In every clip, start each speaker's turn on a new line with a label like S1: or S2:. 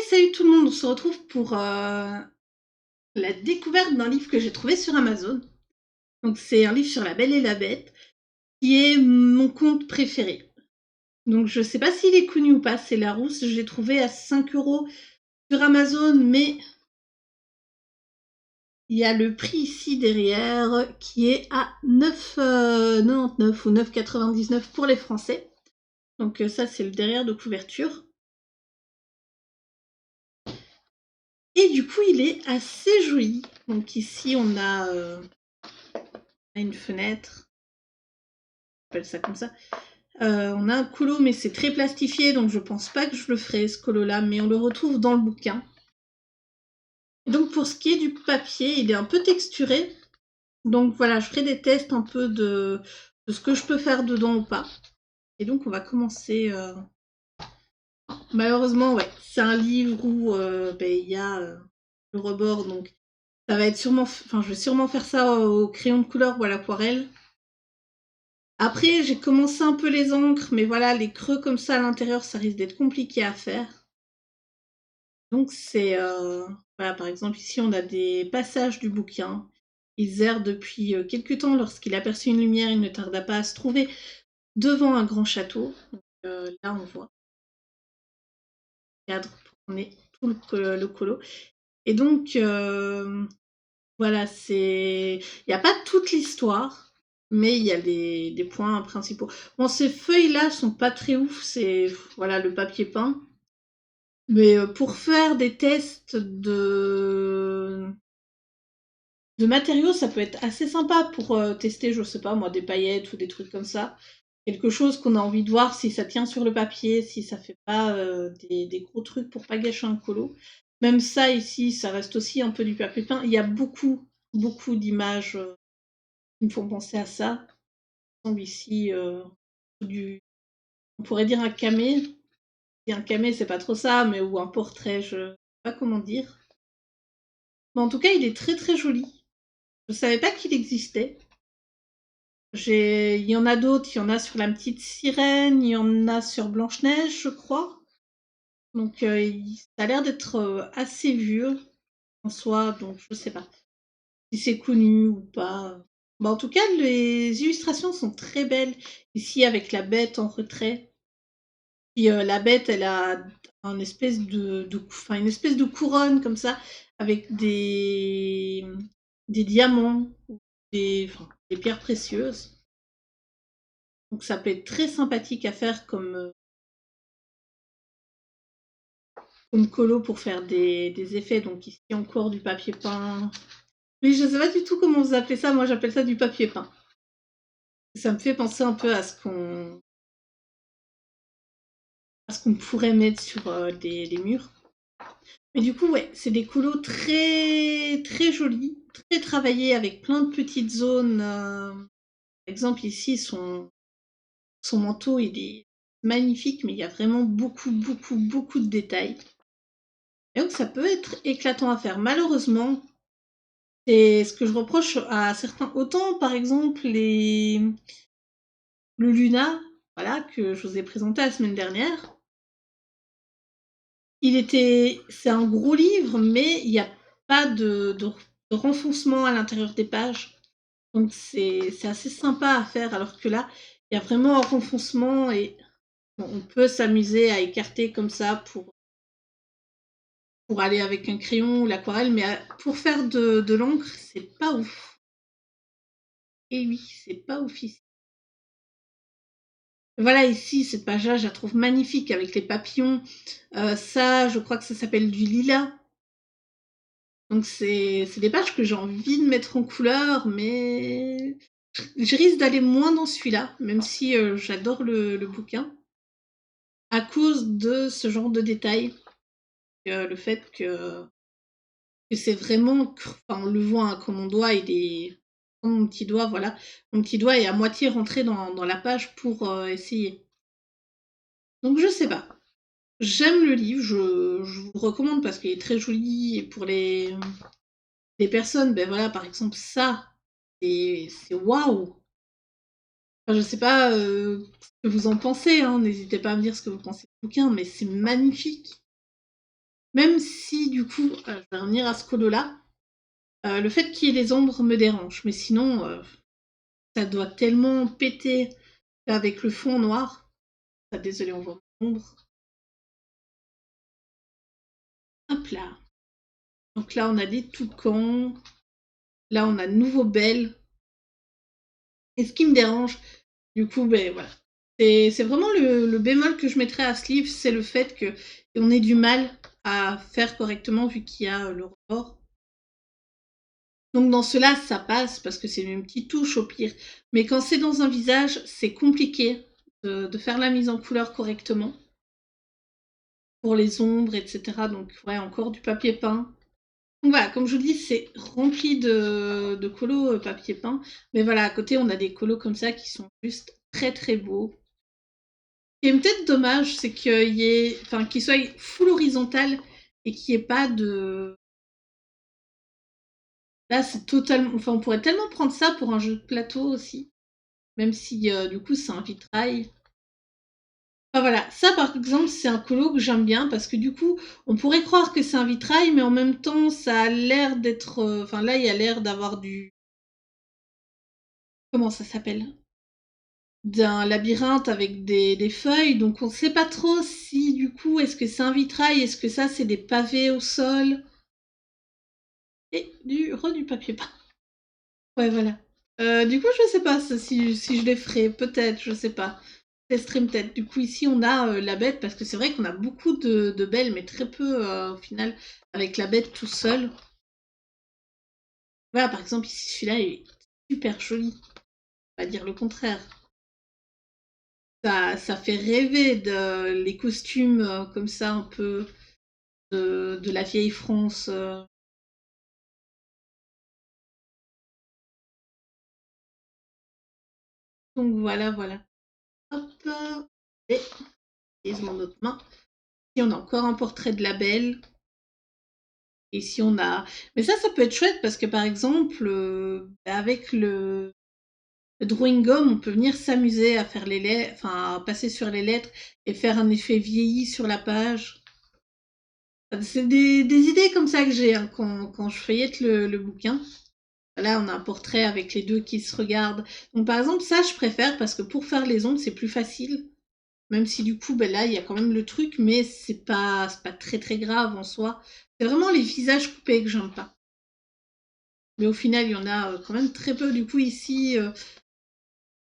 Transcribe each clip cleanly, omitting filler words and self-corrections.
S1: Salut tout le monde, on se retrouve pour la découverte d'un livre que j'ai trouvé sur Amazon. Donc c'est un livre sur La Belle et la Bête, qui est mon conte préféré. Donc je sais pas s'il est connu ou pas, c'est Larousse, je l'ai trouvé à 5 € sur Amazon, mais il y a le prix ici derrière qui est à 9,99 ou 9,99 pour les Français. Donc ça c'est le derrière de couverture. Et du coup il est assez joli. Donc ici on a une fenêtre, on appelle ça comme ça. On a un colo, mais c'est très plastifié, donc je pense pas que je le ferai, ce colo-là, mais on le retrouve dans le bouquin. Et donc pour ce qui est du papier, il est un peu texturé. Donc voilà, je ferai des tests un peu de ce que je peux faire dedans ou pas. Et donc on va commencer... Malheureusement, ouais, c'est un livre où il y a le rebord, donc ça va être sûrement... Enfin, je vais sûrement faire ça au crayon de couleur ou à l'aquarelle. Après, j'ai commencé un peu les encres, mais voilà, les creux comme ça à l'intérieur, ça risque d'être compliqué à faire. Donc c'est... voilà, par exemple, ici, on a des passages du bouquin. Il erre depuis quelque temps. Lorsqu'il aperçut une lumière, il ne tarda pas à se trouver devant un grand château. Donc, là, on voit le cadre pour qu'on ait tout le colo. Et donc, voilà, c'est... Il n'y a pas toute l'histoire, mais il y a des points principaux. Bon, ces feuilles-là sont pas très ouf, c'est voilà, le papier peint. Mais pour faire des tests de matériaux, ça peut être assez sympa pour tester, je sais pas moi, des paillettes ou des trucs comme ça. Quelque chose qu'on a envie de voir si ça tient sur le papier, si ça fait pas des gros trucs pour pas gâcher un colo. Même ça ici, ça reste aussi un peu du papier peint. Il y a beaucoup d'images qui me font penser à ça. Il semble ici on pourrait dire un camé. Et un camé, c'est pas trop ça, mais ou un portrait, je sais pas comment dire. Mais en tout cas, il est très très joli. Je savais pas qu'il existait. Il y en a d'autres, il y en a sur la petite sirène, il y en a sur Blanche-Neige, je crois. Donc ça a l'air d'être assez vieux en soi, donc je sais pas si c'est connu ou pas. Bah, en tout cas, les illustrations sont très belles. Ici, avec la bête en retrait. Puis la bête, elle a une espèce une espèce de couronne comme ça, avec des diamants, des pierres précieuses. Donc ça peut être très sympathique à faire comme colo pour faire des effets. Donc ici encore du papier peint. Mais je sais pas du tout comment vous appelez ça, moi j'appelle ça du papier peint. Ça me fait penser un peu à ce qu'on pourrait mettre sur des murs. Mais du coup, ouais, c'est des colos très très jolis, très travaillés avec plein de petites zones. Par exemple, ici, son manteau, il est magnifique, mais il y a vraiment beaucoup de détails. Et donc, ça peut être éclatant à faire. Malheureusement, c'est ce que je reproche à certains. Autant, par exemple, le Luna, voilà, que je vous ai présenté la semaine dernière. C'est un gros livre, mais il n'y a pas de renfoncement à l'intérieur des pages. Donc c'est assez sympa à faire, alors que là, il y a vraiment un renfoncement et on peut s'amuser à écarter comme ça pour aller avec un crayon ou l'aquarelle, mais pour faire de l'encre, c'est pas ouf. Et oui, c'est pas ouf ici. Voilà, ici, cette page-là, je la trouve magnifique avec les papillons. Ça, je crois que ça s'appelle du lilas. Donc c'est des pages que j'ai envie de mettre en couleur, mais je risque d'aller moins dans celui-là, même si j'adore le bouquin, à cause de ce genre de détails. Le fait que c'est vraiment... Enfin, on le voit, hein, quand mon doigt, il est... Mon petit doigt, voilà. Mon petit doigt est à moitié rentré dans la page pour essayer. Donc je sais pas. J'aime le livre, je vous le recommande parce qu'il est très joli, et pour les personnes, ben voilà, par exemple ça, c'est waouh! Enfin, je sais pas ce que vous en pensez, hein, n'hésitez pas à me dire ce que vous pensez du bouquin, mais c'est magnifique. Même si du coup, je vais revenir à ce colo-là, le fait qu'il y ait les ombres me dérange. Mais sinon, ça doit tellement péter avec le fond noir. Ah, désolé, on voit mon ombre. Hop là. Donc là, on a des toucans. Là, on a de nouveau Belle. Et ce qui me dérange, du coup, ben voilà. C'est vraiment le bémol que je mettrais à ce livre, c'est le fait qu'on ait du mal à faire correctement vu qu'il y a le rebord. Donc dans cela, ça passe parce que c'est une petite touche au pire. Mais quand c'est dans un visage, c'est compliqué de faire la mise en couleur correctement. Pour les ombres, etc. Donc ouais, encore du papier peint. Donc voilà, comme je vous dis, c'est rempli de colos papier peint. Mais voilà, à côté, on a des colos comme ça qui sont juste très très beaux. Ce qui est peut-être dommage, c'est qu'il soit full horizontal et qu'il n'y ait pas de... Là, c'est totalement... Enfin, on pourrait tellement prendre ça pour un jeu de plateau aussi. Même si, du coup, c'est un vitrail. Enfin voilà, ça par exemple, c'est un colo que j'aime bien parce que du coup, on pourrait croire que c'est un vitrail, mais en même temps, ça a l'air d'être... Enfin là, il y a l'air d'avoir du... Comment ça s'appelle? D'un labyrinthe avec des feuilles, donc on sait pas trop si du coup, est-ce que c'est un vitrail, est-ce que ça c'est des pavés au sol? Et du papier peint. Ouais, voilà. Du coup, je sais pas si je les ferai, peut-être, je sais pas. Je testerai peut-être. Du coup, ici, on a la bête, parce que c'est vrai qu'on a beaucoup de belles, mais très peu au final, avec la bête tout seul. Voilà, par exemple, ici, celui-là est super joli. On va dire le contraire. Ça fait rêver les costumes comme ça, un peu de la vieille France. Donc voilà, voilà. Hop. Et mon autre main. Ici, on a encore un portrait de la belle. Ici, on a... Mais ça peut être chouette parce que, par exemple, avec le drawing gum, on peut venir s'amuser à faire les lettres, enfin, à passer sur les lettres et faire un effet vieilli sur la page. C'est des idées comme ça que j'ai hein, quand je feuillette le bouquin. Là, on a un portrait avec les deux qui se regardent. Donc, par exemple, ça, je préfère parce que pour faire les ombres, c'est plus facile. Même si du coup, ben là, il y a quand même le truc, mais c'est pas très très grave en soi. C'est vraiment les visages coupés que j'aime pas. Mais au final, il y en a quand même très peu. Du coup, ici,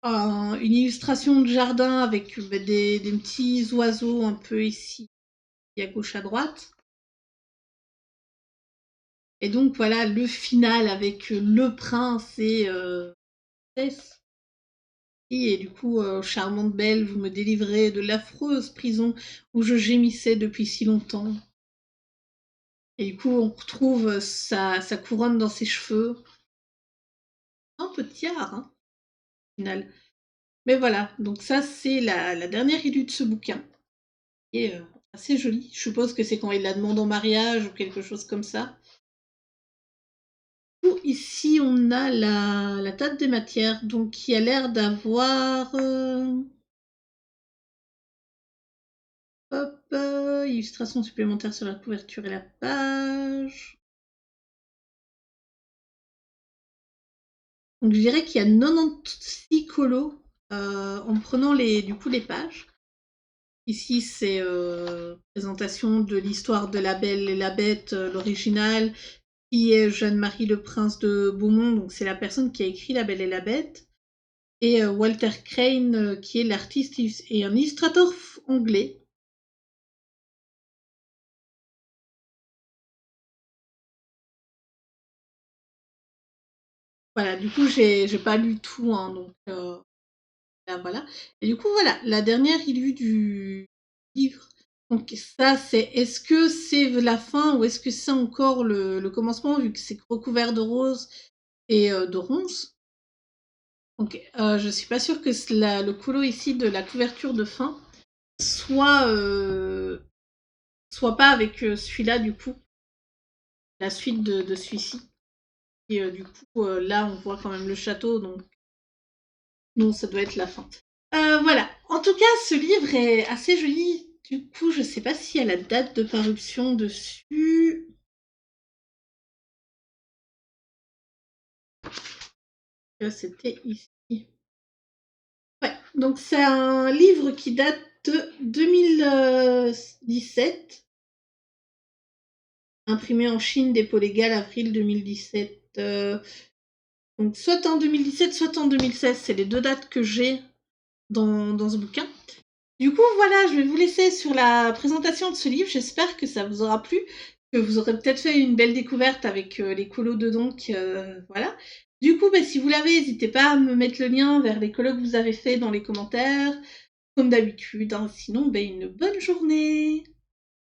S1: une illustration de jardin avec des petits oiseaux un peu ici, à gauche, à droite. Et donc, voilà, le final avec le prince et princesse. Et du coup, charmante belle, vous me délivrez de l'affreuse prison où je gémissais depuis si longtemps. Et du coup, on retrouve sa couronne dans ses cheveux. Un peu de tiare, hein, au final. Mais voilà, donc ça, c'est la dernière issue de ce bouquin. Et assez jolie. Je suppose que c'est quand il la demande en mariage ou quelque chose comme ça. Ici, on a la table des matières, donc qui a l'air d'avoir... hop, illustration supplémentaire sur la couverture et la page. Donc je dirais qu'il y a 96 colos en prenant du coup les pages. Ici, c'est présentation de l'histoire de La Belle et la Bête, l'original, qui est Jeanne-Marie le Prince de Beaumont, donc c'est la personne qui a écrit La Belle et la Bête, et Walter Crane, qui est l'artiste et un illustrateur anglais. Voilà, du coup, j'ai pas lu tout, hein, donc là, voilà. Et du coup, voilà, la dernière illue du livre. Donc ça, c'est est-ce que c'est la fin ou est-ce que c'est encore le commencement, vu que c'est recouvert de rose et de ronces. Donc je suis pas sûre que le colo ici de la couverture de fin soit, soit pas avec celui-là du coup, la suite de celui-ci. Et du coup, là, on voit quand même le château, donc non, ça doit être la fin. Voilà. En tout cas, ce livre est assez joli. Du coup, je sais pas s'il y a la date de parution dessus. C'était ici. Ouais, donc c'est un livre qui date de 2017, imprimé en Chine, dépôt légal avril 2017. Donc soit en 2017, soit en 2016, c'est les deux dates que j'ai dans ce bouquin. Du coup, voilà, je vais vous laisser sur la présentation de ce livre. J'espère que ça vous aura plu, que vous aurez peut-être fait une belle découverte avec les colos de donc, voilà. Du coup, si vous l'avez, n'hésitez pas à me mettre le lien vers les colos que vous avez fait dans les commentaires, comme d'habitude. Hein. Sinon, une bonne journée.